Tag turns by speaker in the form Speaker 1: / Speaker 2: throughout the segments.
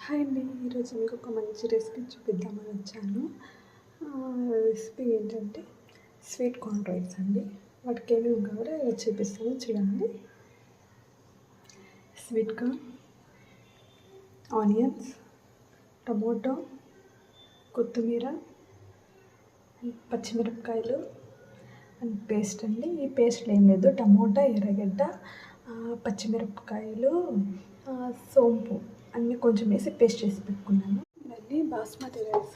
Speaker 1: Hi అండి. ఈరోజు మీకు ఒక మంచి రెసిపీ చూపిద్దామని వచ్చాను. రెసిపీ ఏంటంటే స్వీట్ కార్న్ రైస్ అండి. వాటికి ఏమేమి కావాలో చూపిస్తాను చూడండి. స్వీట్ కార్న్, ఆనియన్స్, టమోటో, కొత్తిమీర, పచ్చిమిరపకాయలు అండ్ పేస్ట్ అండి. ఈ పేస్ట్లో ఏం లేదు, టమోటా, ఎర్రగడ్డ, పచ్చిమిరపకాయలు, సోంపు అన్నీ కొంచెం వేసి పేస్ట్ చేసి పెట్టుకున్నాను. మళ్ళీ బాస్మతి రైస్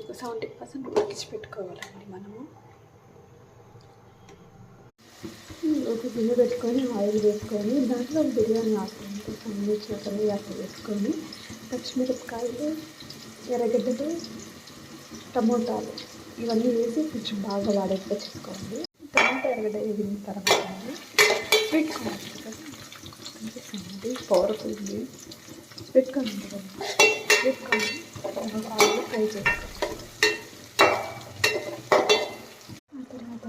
Speaker 1: ఒక 70% ఉడికించి పెట్టుకోవాలండి. మనము ఒక గిన్నె పెట్టుకొని ఆయిల్ వేసుకొని దాంట్లో బిర్యానీ ఆకు సంబంధించిన కరివేపాకు వేసుకొని పచ్చిమిరపకాయలు, ఎర్రగడ్డలు, టమోటాలు ఇవన్నీ వేసి కొంచెం బాగా వాడేట్టుగా చేసుకోవాలి. టమాటా ఎర్రగడ్డ వేగిన తర్వాత స్వీట్ కార్న్ కనిపిస్తుంది, పవర్ఫుల్ స్వీట్ కార్న్ ఉంటుంది. స్వీట్ కార్న్ ఆయిల్ ఫ్రై చేసుకోవాలి. ఆ తర్వాత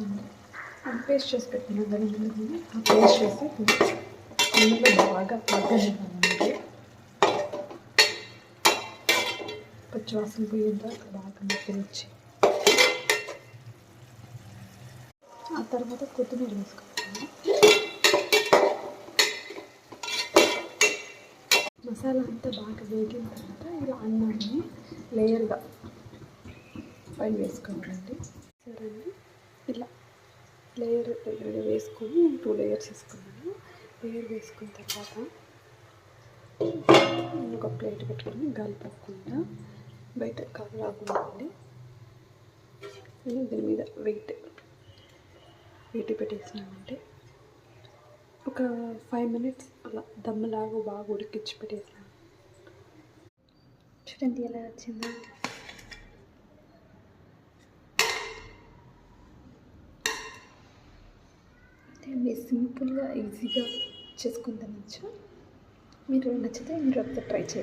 Speaker 1: పేస్ట్ చేసి పెట్టిన దాన్ని ఆ పేస్ట్ చేసి అందులో బాగా మగ్గనివ్వాలండి. పచ్చివాసన పోయేంత బాగా మగ్గనిచ్చి ఆ తర్వాత కొత్తిమీర వేసుకోవాలి. మసాలా అంతా బాగా వేగిన తర్వాత ఇలా అన్నాన్ని లేయర్గా పైన వేసుకోవాలండి. సరే అండి, ఇలా లేయర్ వేసుకొని 2 లేయర్స్ వేసుకున్నాను. లేయర్ వేసుకున్న తర్వాత ఒక ప్లేట్ పెట్టుకొని గాలి పోకుండా బయట కాలు రాకుండా నేను దీని మీద వెయిట్ పెట్టేసినానంటే ఒక 5 minutes అలా దమ్ములాగా బాగా ఉడికించి పెట్టేసాను. చూడండి ఎలా వచ్చిందో. అంటే సింపుల్గా ఈజీగా చేసుకుని తినచ్చు. మీరు నచ్చితే మీరు ఒకసారి ట్రై చేయండి.